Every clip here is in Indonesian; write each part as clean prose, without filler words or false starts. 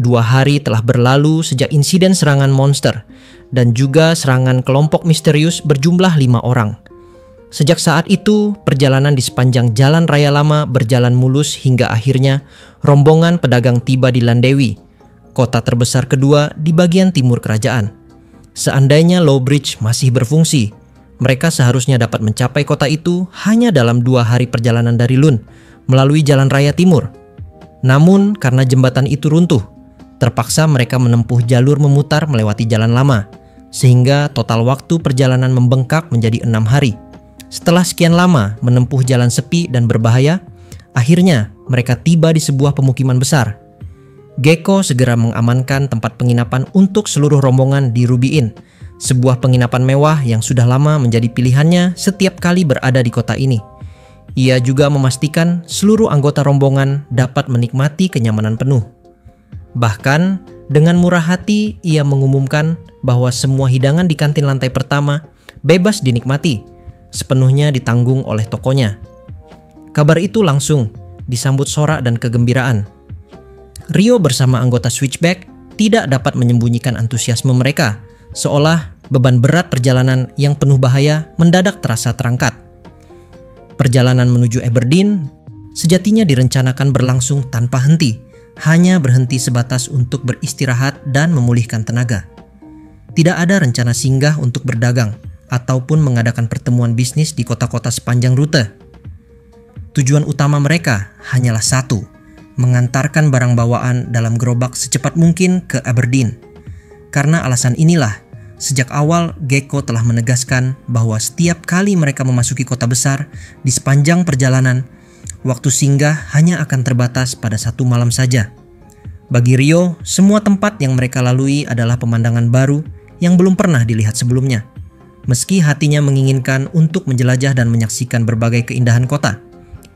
2 hari telah berlalu sejak insiden serangan monster dan juga serangan kelompok misterius berjumlah 5 orang. Sejak saat itu, perjalanan di sepanjang jalan raya lama berjalan mulus hingga akhirnya rombongan pedagang tiba di Landewi, kota terbesar kedua di bagian timur kerajaan. Seandainya Lowbridge masih berfungsi, mereka seharusnya dapat mencapai kota itu hanya dalam 2 hari perjalanan dari Lund melalui jalan raya timur. Namun karena jembatan itu runtuh, terpaksa mereka menempuh jalur memutar melewati jalan lama, sehingga total waktu perjalanan membengkak menjadi 6 hari. Setelah sekian lama menempuh jalan sepi dan berbahaya, akhirnya mereka tiba di sebuah pemukiman besar. Gekko segera mengamankan tempat penginapan untuk seluruh rombongan di Ruby Inn, sebuah penginapan mewah yang sudah lama menjadi pilihannya setiap kali berada di kota ini. Ia juga memastikan seluruh anggota rombongan dapat menikmati kenyamanan penuh. Bahkan, dengan murah hati ia mengumumkan bahwa semua hidangan di kantin lantai pertama bebas dinikmati, sepenuhnya ditanggung oleh tokonya. Kabar itu langsung disambut sorak dan kegembiraan. Rio bersama anggota Switchback tidak dapat menyembunyikan antusiasme mereka, seolah beban berat perjalanan yang penuh bahaya mendadak terasa terangkat. Perjalanan menuju Aberdeen sejatinya direncanakan berlangsung tanpa henti, hanya berhenti sebatas untuk beristirahat dan memulihkan tenaga. Tidak ada rencana singgah untuk berdagang ataupun mengadakan pertemuan bisnis di kota-kota sepanjang rute. Tujuan utama mereka hanyalah satu, mengantarkan barang bawaan dalam gerobak secepat mungkin ke Aberdeen. Karena alasan inilah, sejak awal Gekko telah menegaskan bahwa setiap kali mereka memasuki kota besar di sepanjang perjalanan, waktu singgah hanya akan terbatas pada 1 malam saja. Bagi Rio, semua tempat yang mereka lalui adalah pemandangan baru yang belum pernah dilihat sebelumnya. Meski hatinya menginginkan untuk menjelajah dan menyaksikan berbagai keindahan kota,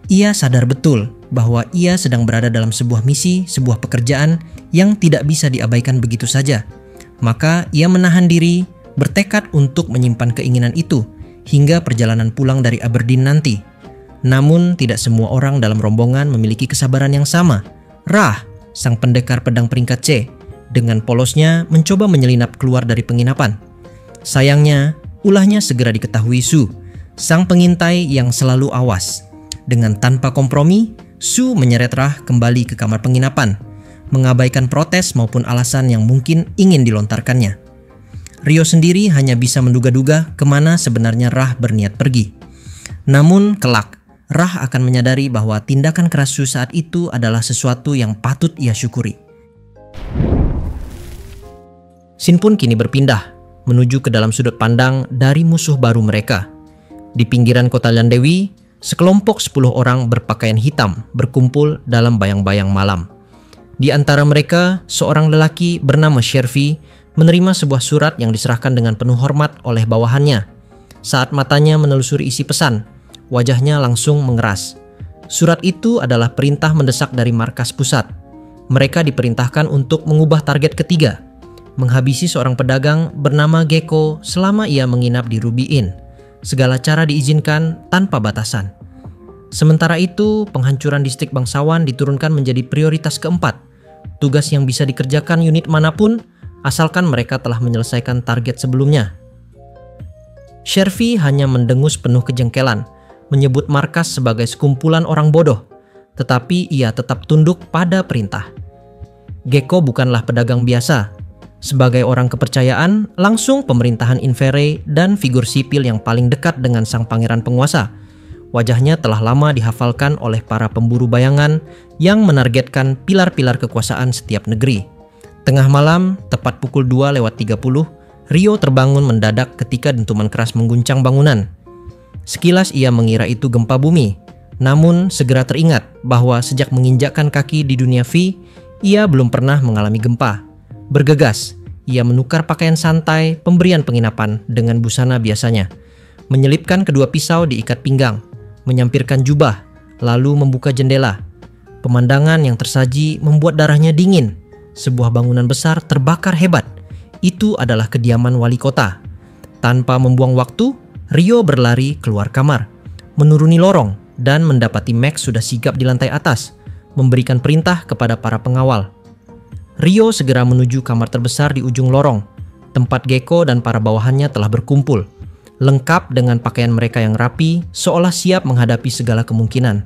ia sadar betul bahwa ia sedang berada dalam sebuah misi, sebuah pekerjaan yang tidak bisa diabaikan begitu saja. Maka ia menahan diri, bertekad untuk menyimpan keinginan itu hingga perjalanan pulang dari Aberdeen nanti. Namun tidak semua orang dalam rombongan memiliki kesabaran yang sama. Rah, sang pendekar pedang peringkat C, dengan polosnya mencoba menyelinap keluar dari penginapan. Sayangnya, ulahnya segera diketahui Su, sang pengintai yang selalu awas. Dengan tanpa kompromi, Su menyeret Rah kembali ke kamar penginapan, mengabaikan protes maupun alasan yang mungkin ingin dilontarkannya. Rio sendiri hanya bisa menduga-duga kemana sebenarnya Rah berniat pergi. Namun kelak, Rah akan menyadari bahwa tindakan keras Su saat itu adalah sesuatu yang patut ia syukuri. Scene pun kini berpindah menuju ke dalam sudut pandang dari musuh baru mereka. Di pinggiran kota Landewi, sekelompok 10 orang berpakaian hitam berkumpul dalam bayang-bayang malam. Di antara mereka, seorang lelaki bernama Shervy menerima sebuah surat yang diserahkan dengan penuh hormat oleh bawahannya. Saat matanya menelusuri isi pesan, wajahnya langsung mengeras. Surat itu adalah perintah mendesak dari markas pusat. Mereka diperintahkan untuk mengubah target ketiga, menghabisi seorang pedagang bernama Gekko selama ia menginap di Ruby Inn. Segala cara diizinkan tanpa batasan. Sementara itu, penghancuran distrik bangsawan diturunkan menjadi prioritas keempat. Tugas yang bisa dikerjakan unit manapun, asalkan mereka telah menyelesaikan target sebelumnya. Shervy hanya mendengus penuh kejengkelan, menyebut markas sebagai sekumpulan orang bodoh, tetapi ia tetap tunduk pada perintah. Gekko bukanlah pedagang biasa. Sebagai orang kepercayaan, langsung pemerintahan Inverey dan figur sipil yang paling dekat dengan sang pangeran penguasa. Wajahnya telah lama dihafalkan oleh para pemburu bayangan yang menargetkan pilar-pilar kekuasaan setiap negeri. Tengah malam, tepat pukul 2:30, Rio terbangun mendadak ketika dentuman keras mengguncang bangunan. Sekilas ia mengira itu gempa bumi, namun segera teringat bahwa sejak menginjakkan kaki di dunia V, ia belum pernah mengalami gempa. Bergegas, ia menukar pakaian santai pemberian penginapan dengan busana biasanya, menyelipkan kedua pisau di ikat pinggang, menyampirkan jubah, lalu membuka jendela. Pemandangan yang tersaji membuat darahnya dingin. Sebuah bangunan besar terbakar hebat. Itu adalah kediaman wali kota. Tanpa membuang waktu, Rio berlari keluar kamar, menuruni lorong, dan mendapati Max sudah sigap di lantai atas, memberikan perintah kepada para pengawal. Rio segera menuju kamar terbesar di ujung lorong, tempat Gecko dan para bawahannya telah berkumpul, lengkap dengan pakaian mereka yang rapi, seolah siap menghadapi segala kemungkinan.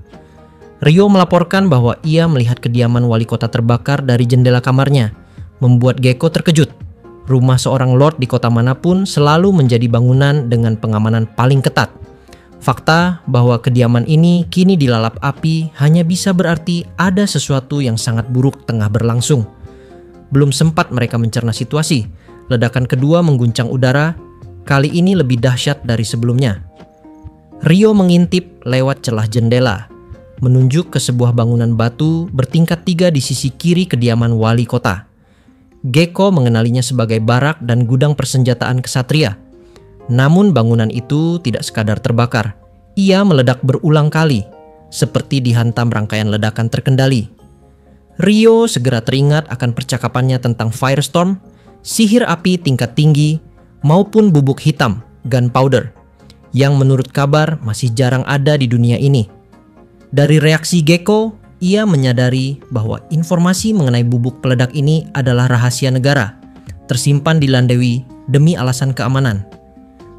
Rio melaporkan bahwa ia melihat kediaman wali kota terbakar dari jendela kamarnya, membuat Gecko terkejut. Rumah seorang lord di kota manapun selalu menjadi bangunan dengan pengamanan paling ketat. Fakta bahwa kediaman ini kini dilalap api hanya bisa berarti ada sesuatu yang sangat buruk tengah berlangsung. Belum sempat mereka mencerna situasi, ledakan kedua mengguncang udara, kali ini lebih dahsyat dari sebelumnya. Rio mengintip lewat celah jendela, menunjuk ke sebuah bangunan batu bertingkat 3 di sisi kiri kediaman wali kota. Gecko mengenalinya sebagai barak dan gudang persenjataan ksatria. Namun bangunan itu tidak sekadar terbakar, ia meledak berulang kali, seperti dihantam rangkaian ledakan terkendali. Rio segera teringat akan percakapannya tentang firestorm, sihir api tingkat tinggi, maupun bubuk hitam, gunpowder, yang menurut kabar masih jarang ada di dunia ini. Dari reaksi Gecko, ia menyadari bahwa informasi mengenai bubuk peledak ini adalah rahasia negara, tersimpan di Landewi demi alasan keamanan.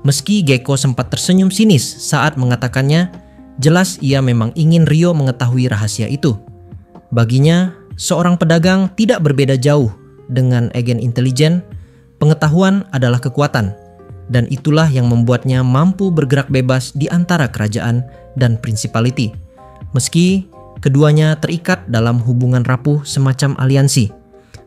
Meski Gecko sempat tersenyum sinis saat mengatakannya, jelas ia memang ingin Rio mengetahui rahasia itu. Baginya, seorang pedagang tidak berbeda jauh dengan agen intelijen. Pengetahuan adalah kekuatan, dan itulah yang membuatnya mampu bergerak bebas di antara kerajaan dan principality. Meski keduanya terikat dalam hubungan rapuh semacam aliansi.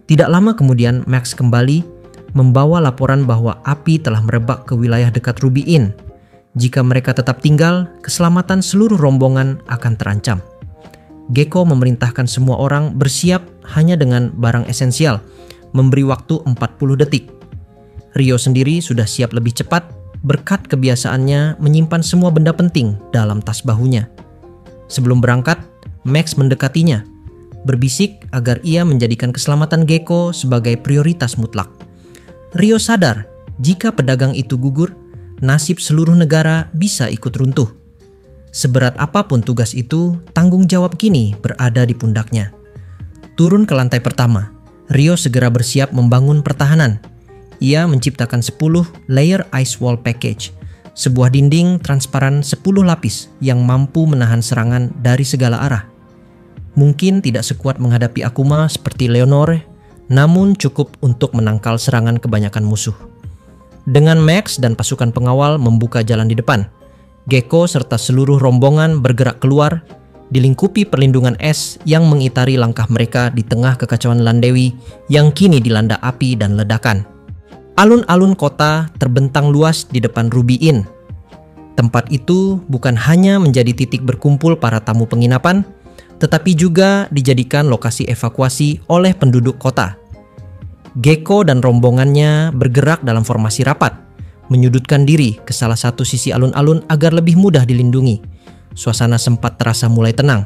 Tidak lama kemudian Max kembali membawa laporan bahwa api telah merebak ke wilayah dekat Ruby Inn. Jika mereka tetap tinggal, keselamatan seluruh rombongan akan terancam. Gecko memerintahkan semua orang bersiap hanya dengan barang esensial, memberi waktu 40 detik. Rio sendiri sudah siap lebih cepat berkat kebiasaannya menyimpan semua benda penting dalam tas bahunya. Sebelum berangkat, Max mendekatinya, berbisik agar ia menjadikan keselamatan Gecko sebagai prioritas mutlak. Rio sadar jika pedagang itu gugur, nasib seluruh negara bisa ikut runtuh. Seberat apapun tugas itu, tanggung jawab kini berada di pundaknya. Turun ke lantai pertama, Rio segera bersiap membangun pertahanan. Ia menciptakan 10 layer ice wall package, sebuah dinding transparan 10 lapis yang mampu menahan serangan dari segala arah. Mungkin tidak sekuat menghadapi Akuma seperti Leonore, namun cukup untuk menangkal serangan kebanyakan musuh. Dengan Max dan pasukan pengawal membuka jalan di depan, Gecko serta seluruh rombongan bergerak keluar, dilingkupi perlindungan es yang mengitari langkah mereka di tengah kekacauan Landewi yang kini dilanda api dan ledakan. Alun-alun kota terbentang luas di depan Ruby Inn. Tempat itu bukan hanya menjadi titik berkumpul para tamu penginapan, tetapi juga dijadikan lokasi evakuasi oleh penduduk kota. Gecko dan rombongannya bergerak dalam formasi rapat, menyudutkan diri ke salah satu sisi alun-alun agar lebih mudah dilindungi. Suasana sempat terasa mulai tenang,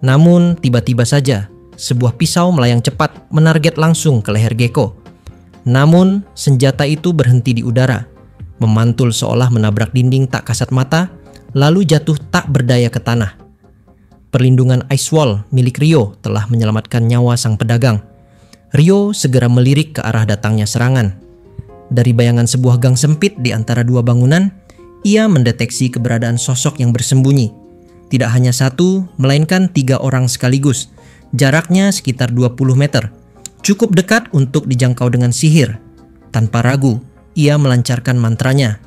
namun tiba-tiba saja sebuah pisau melayang cepat menarget langsung ke leher Gecko. Namun senjata itu berhenti di udara, memantul seolah menabrak dinding tak kasat mata, lalu jatuh tak berdaya ke tanah. Perlindungan ice wall milik Rio telah menyelamatkan nyawa sang pedagang. Rio segera melirik ke arah datangnya serangan. Dari bayangan sebuah gang sempit di antara dua bangunan, ia mendeteksi keberadaan sosok yang bersembunyi. Tidak hanya satu, melainkan 3 orang sekaligus. Jaraknya sekitar 20 meter. Cukup dekat untuk dijangkau dengan sihir. Tanpa ragu, ia melancarkan mantranya.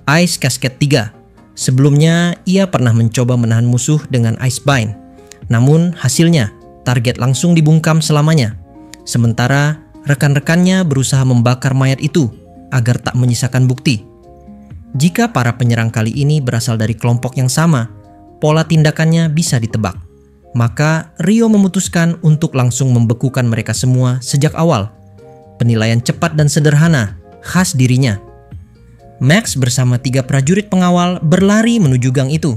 Ice Cascade 3. Sebelumnya, ia pernah mencoba menahan musuh dengan Ice Bind. Namun hasilnya, target langsung dibungkam selamanya. Sementara rekan-rekannya berusaha membakar mayat itu agar tak menyisakan bukti. Jika para penyerang kali ini berasal dari kelompok yang sama, pola tindakannya bisa ditebak. Maka Rio memutuskan untuk langsung membekukan mereka semua sejak awal. Penilaian cepat dan sederhana, khas dirinya. Max bersama 3 prajurit pengawal berlari menuju gang itu,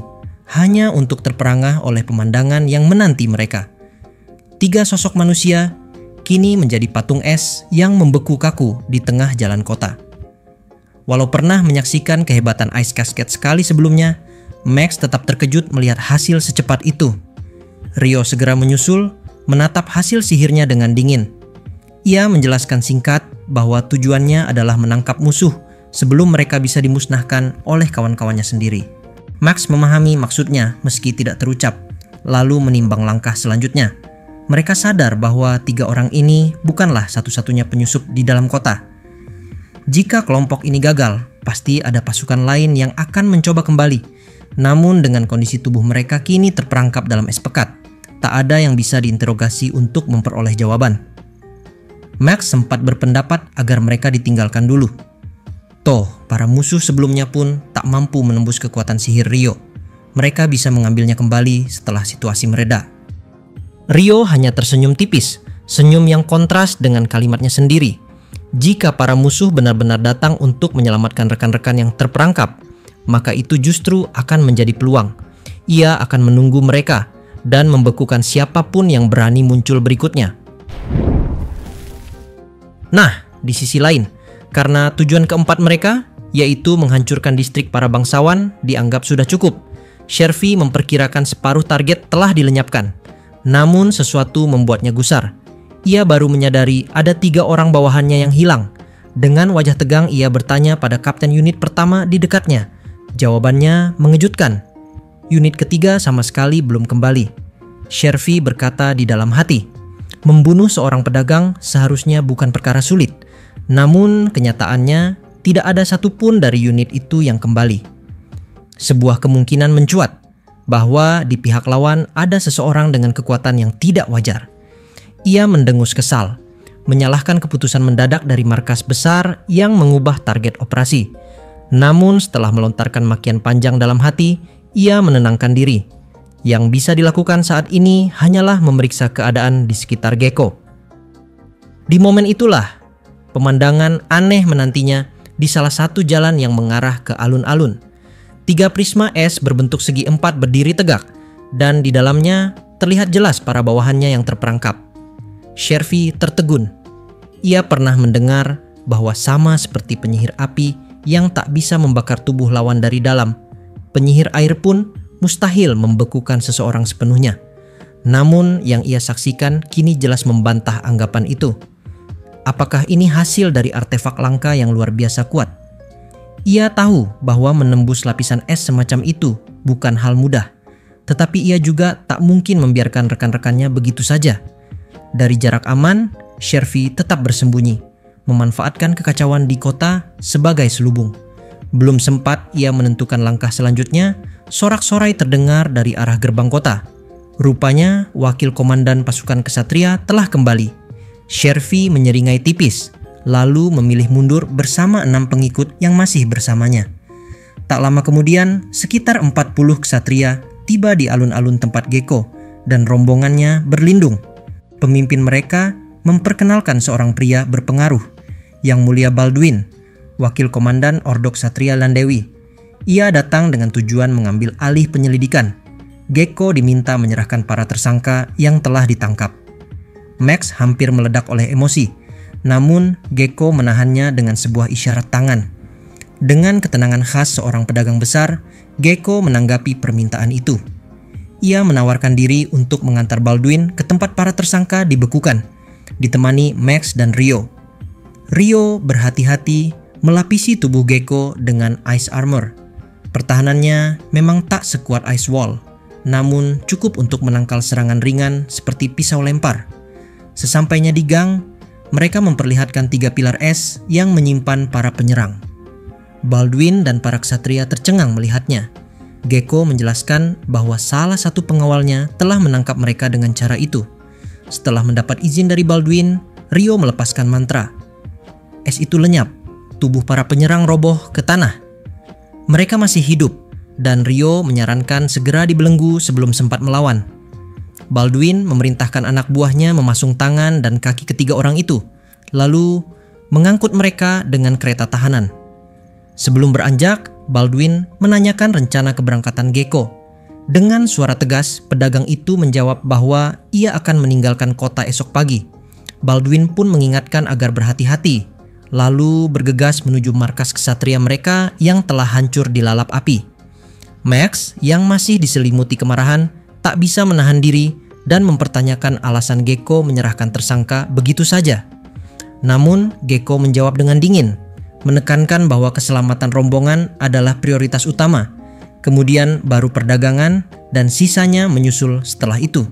hanya untuk terperangah oleh pemandangan yang menanti mereka. 3 sosok manusia kini menjadi patung es yang membeku kaku di tengah jalan kota. Walau pernah menyaksikan kehebatan Ice Cascade sekali sebelumnya, Max tetap terkejut melihat hasil secepat itu. Rio segera menyusul, menatap hasil sihirnya dengan dingin. Ia menjelaskan singkat bahwa tujuannya adalah menangkap musuh sebelum mereka bisa dimusnahkan oleh kawan-kawannya sendiri. Max memahami maksudnya meski tidak terucap, lalu menimbang langkah selanjutnya. Mereka sadar bahwa 3 orang ini bukanlah satu-satunya penyusup di dalam kota. Jika kelompok ini gagal, pasti ada pasukan lain yang akan mencoba kembali. Namun dengan kondisi tubuh mereka kini terperangkap dalam es pekat, tak ada yang bisa diinterogasi untuk memperoleh jawaban. Max sempat berpendapat agar mereka ditinggalkan dulu. Toh, para musuh sebelumnya pun tak mampu menembus kekuatan sihir Rio. Mereka bisa mengambilnya kembali setelah situasi mereda. Rio hanya tersenyum tipis, senyum yang kontras dengan kalimatnya sendiri. Jika para musuh benar-benar datang untuk menyelamatkan rekan-rekan yang terperangkap, maka itu justru akan menjadi peluang. Ia akan menunggu mereka dan membekukan siapapun yang berani muncul berikutnya. Nah, di sisi lain, karena tujuan keempat mereka, yaitu menghancurkan distrik para bangsawan, dianggap sudah cukup. Shervy memperkirakan separuh target telah dilenyapkan. Namun sesuatu membuatnya gusar. Ia baru menyadari ada 3 orang bawahannya yang hilang. Dengan wajah tegang ia bertanya pada kapten unit pertama di dekatnya. Jawabannya mengejutkan. Unit ketiga sama sekali belum kembali. Shervy berkata di dalam hati, membunuh seorang pedagang seharusnya bukan perkara sulit. Namun kenyataannya tidak ada satupun dari unit itu yang kembali. Sebuah kemungkinan mencuat bahwa di pihak lawan ada seseorang dengan kekuatan yang tidak wajar. Ia mendengus kesal, menyalahkan keputusan mendadak dari markas besar yang mengubah target operasi. Namun setelah melontarkan makian panjang dalam hati, ia menenangkan diri. Yang bisa dilakukan saat ini hanyalah memeriksa keadaan di sekitar Gekko. Di momen itulah, pemandangan aneh menantinya di salah satu jalan yang mengarah ke alun-alun. 3 prisma es berbentuk segi 4 berdiri tegak, dan di dalamnya terlihat jelas para bawahannya yang terperangkap. Shervy tertegun. Ia pernah mendengar bahwa sama seperti penyihir api yang tak bisa membakar tubuh lawan dari dalam, penyihir air pun mustahil membekukan seseorang sepenuhnya. Namun yang ia saksikan kini jelas membantah anggapan itu. Apakah ini hasil dari artefak langka yang luar biasa kuat? Ia tahu bahwa menembus lapisan es semacam itu bukan hal mudah. Tetapi ia juga tak mungkin membiarkan rekan-rekannya begitu saja. Dari jarak aman, Shervy tetap bersembunyi, memanfaatkan kekacauan di kota sebagai selubung. Belum sempat ia menentukan langkah selanjutnya, sorak-sorai terdengar dari arah gerbang kota. Rupanya wakil komandan pasukan kesatria telah kembali. Shervy menyeringai tipis, lalu memilih mundur bersama 6 pengikut yang masih bersamanya. Tak lama kemudian, sekitar 40 kesatria tiba di alun-alun tempat Gekko dan rombongannya berlindung. Pemimpin mereka memperkenalkan seorang pria berpengaruh, Yang Mulia Balduin, wakil komandan Ordok Satria Landewi. Ia datang dengan tujuan mengambil alih penyelidikan. Gekko diminta menyerahkan para tersangka yang telah ditangkap. Max hampir meledak oleh emosi, namun Gekko menahannya dengan sebuah isyarat tangan. Dengan ketenangan khas seorang pedagang besar, Gekko menanggapi permintaan itu. Ia menawarkan diri untuk mengantar Balduin ke tempat para tersangka dibekukan, ditemani Max dan Rio. Rio berhati-hati melapisi tubuh Gekko dengan ice armor. Pertahanannya memang tak sekuat ice wall, namun cukup untuk menangkal serangan ringan seperti pisau lempar. Sesampainya di gang, mereka memperlihatkan 3 pilar es yang menyimpan para penyerang. Balduin dan para ksatria tercengang melihatnya. Gekko menjelaskan bahwa salah satu pengawalnya telah menangkap mereka dengan cara itu. Setelah mendapat izin dari Balduin, Rio melepaskan mantra. Es itu lenyap, tubuh para penyerang roboh ke tanah. Mereka masih hidup, dan Rio menyarankan segera dibelenggu sebelum sempat melawan. Balduin memerintahkan anak buahnya memasung tangan dan kaki ketiga orang itu, lalu mengangkut mereka dengan kereta tahanan. Sebelum beranjak, Balduin menanyakan rencana keberangkatan Gekko. Dengan suara tegas, pedagang itu menjawab bahwa ia akan meninggalkan kota esok pagi. Balduin pun mengingatkan agar berhati-hati, lalu bergegas menuju markas ksatria mereka yang telah hancur dilalap api. Max yang masih diselimuti kemarahan tak bisa menahan diri dan mempertanyakan alasan Gekko menyerahkan tersangka begitu saja. Namun, Gecko menjawab dengan dingin, menekankan bahwa keselamatan rombongan adalah prioritas utama, kemudian baru perdagangan, dan sisanya menyusul setelah itu.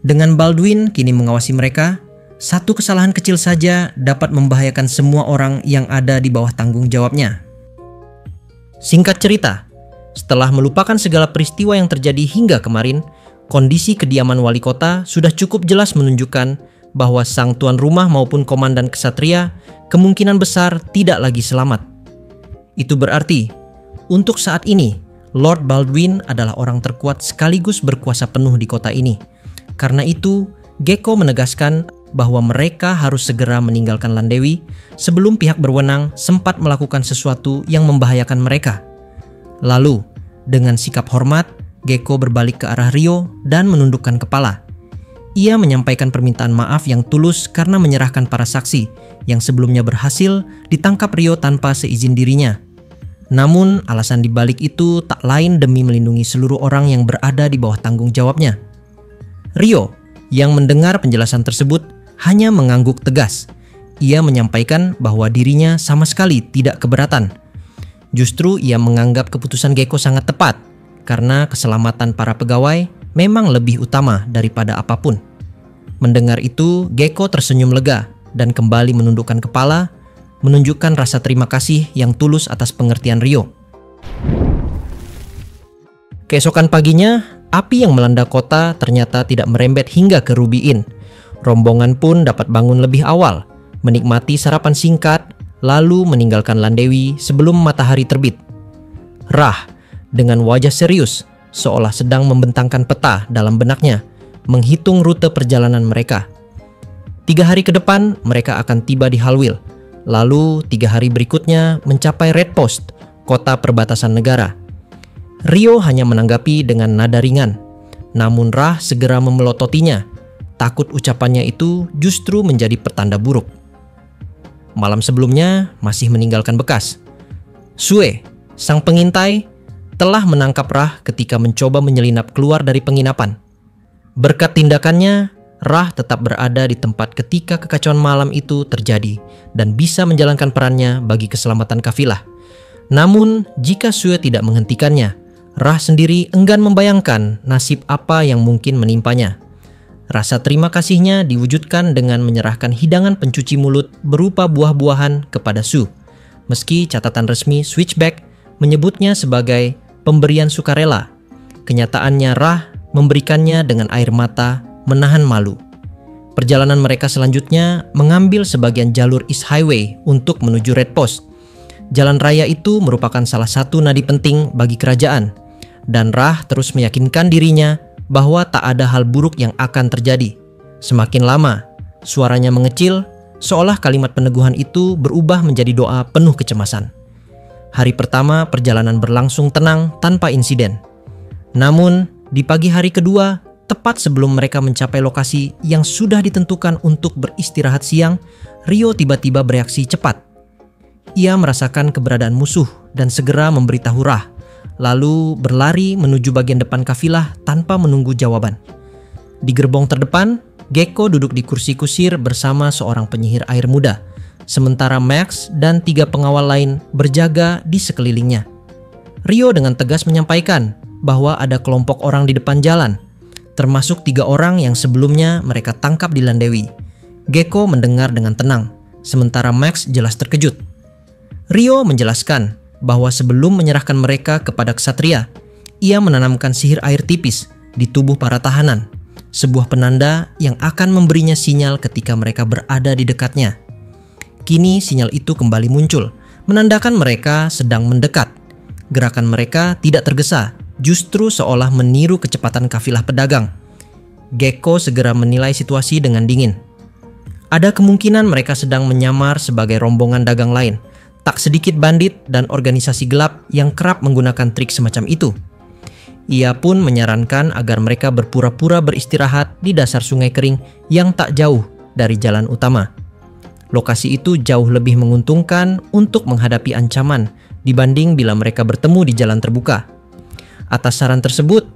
Dengan Baldwin kini mengawasi mereka, satu kesalahan kecil saja dapat membahayakan semua orang yang ada di bawah tanggung jawabnya. Singkat cerita, setelah melupakan segala peristiwa yang terjadi hingga kemarin, kondisi kediaman wali kota sudah cukup jelas menunjukkan bahwa sang tuan rumah maupun komandan kesatria kemungkinan besar tidak lagi selamat. Itu berarti, untuk saat ini, Lord Baldwin adalah orang terkuat sekaligus berkuasa penuh di kota ini. Karena itu, Gecko menegaskan bahwa mereka harus segera meninggalkan Landewi sebelum pihak berwenang sempat melakukan sesuatu yang membahayakan mereka. Lalu, dengan sikap hormat, Gecko berbalik ke arah Rio dan menundukkan kepala. Ia menyampaikan permintaan maaf yang tulus karena menyerahkan para saksi yang sebelumnya berhasil ditangkap Rio tanpa seizin dirinya. Namun, alasan dibalik itu tak lain demi melindungi seluruh orang yang berada di bawah tanggung jawabnya. Rio, yang mendengar penjelasan tersebut, hanya mengangguk tegas. Ia menyampaikan bahwa dirinya sama sekali tidak keberatan. Justru ia menganggap keputusan Gecko sangat tepat, karena keselamatan para pegawai memang lebih utama daripada apapun. Mendengar itu, Gecko tersenyum lega dan kembali menundukkan kepala, menunjukkan rasa terima kasih yang tulus atas pengertian Rio. Keesokan paginya, api yang melanda kota ternyata tidak merembet hingga ke Ruby Inn. Rombongan pun dapat bangun lebih awal, menikmati sarapan singkat, lalu meninggalkan Landewi sebelum matahari terbit. Rah, dengan wajah serius, seolah sedang membentangkan peta dalam benaknya, menghitung rute perjalanan mereka. 3 hari ke depan, mereka akan tiba di Halwil. Lalu 3 hari berikutnya mencapai Red Post, kota perbatasan negara. Rio hanya menanggapi dengan nada ringan. Namun Rah segera memelototinya. Takut ucapannya itu justru menjadi pertanda buruk. Malam sebelumnya masih meninggalkan bekas. Sue, sang pengintai, telah menangkap Rah ketika mencoba menyelinap keluar dari penginapan. Berkat tindakannya, Rah tetap berada di tempat ketika kekacauan malam itu terjadi dan bisa menjalankan perannya bagi keselamatan kafilah. Namun, jika Sue tidak menghentikannya, Rah sendiri enggan membayangkan nasib apa yang mungkin menimpanya. Rasa terima kasihnya diwujudkan dengan menyerahkan hidangan pencuci mulut berupa buah-buahan kepada Sue, meski catatan resmi Switchback menyebutnya sebagai pemberian sukarela. Kenyataannya Rah memberikannya dengan air mata, menahan malu. Perjalanan mereka selanjutnya mengambil sebagian jalur East Highway untuk menuju Red Post. Jalan raya itu merupakan salah satu nadi penting bagi kerajaan, dan Rah terus meyakinkan dirinya bahwa tak ada hal buruk yang akan terjadi. Semakin lama, suaranya mengecil, seolah kalimat peneguhan itu berubah menjadi doa penuh kecemasan. Hari pertama perjalanan berlangsung tenang tanpa insiden. Namun, di pagi hari kedua, tepat sebelum mereka mencapai lokasi yang sudah ditentukan untuk beristirahat siang, Rio tiba-tiba bereaksi cepat. Ia merasakan keberadaan musuh dan segera memberitahu Rah, lalu berlari menuju bagian depan kafilah tanpa menunggu jawaban. Di gerbong terdepan, Gecko duduk di kursi kusir bersama seorang penyihir air muda, sementara Max dan 3 pengawal lain berjaga di sekelilingnya. Rio dengan tegas menyampaikan bahwa ada kelompok orang di depan jalan, termasuk 3 orang yang sebelumnya mereka tangkap di Landewi. Gecko mendengar dengan tenang, sementara Max jelas terkejut. Rio menjelaskan bahwa sebelum menyerahkan mereka kepada ksatria, ia menanamkan sihir air tipis di tubuh para tahanan, sebuah penanda yang akan memberinya sinyal ketika mereka berada di dekatnya. Kini sinyal itu kembali muncul, menandakan mereka sedang mendekat. Gerakan mereka tidak tergesa, justru seolah meniru kecepatan kafilah pedagang. Gecko segera menilai situasi dengan dingin. Ada kemungkinan mereka sedang menyamar sebagai rombongan dagang lain. Tak sedikit bandit dan organisasi gelap yang kerap menggunakan trik semacam itu. Ia pun menyarankan agar mereka berpura-pura beristirahat di dasar sungai kering yang tak jauh dari jalan utama. Lokasi itu jauh lebih menguntungkan untuk menghadapi ancaman dibanding bila mereka bertemu di jalan terbuka. Atas saran tersebut,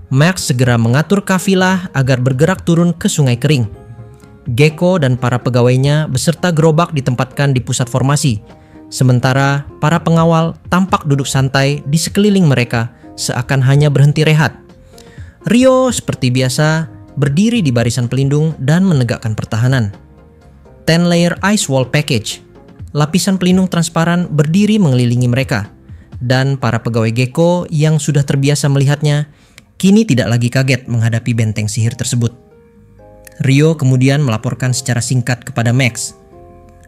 Max segera mengatur kafilah agar bergerak turun ke sungai kering. Gecko dan para pegawainya beserta gerobak ditempatkan di pusat formasi, sementara para pengawal tampak duduk santai di sekeliling mereka seakan hanya berhenti rehat. Rio seperti biasa berdiri di barisan pelindung dan menegakkan pertahanan. 10-layer ice wall package, lapisan pelindung transparan berdiri mengelilingi mereka, dan para pegawai Gecko yang sudah terbiasa melihatnya kini tidak lagi kaget menghadapi benteng sihir tersebut. Rio kemudian melaporkan secara singkat kepada Max.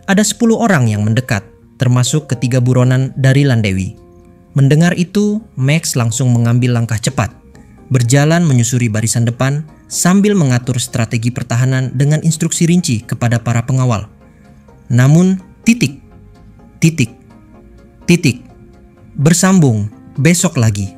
Ada 10 orang yang mendekat, termasuk ketiga buronan dari Landewi. Mendengar itu, Max langsung mengambil langkah cepat, berjalan menyusuri barisan depan sambil mengatur strategi pertahanan dengan instruksi rinci kepada para pengawal. Namun, titik, bersambung, besok lagi.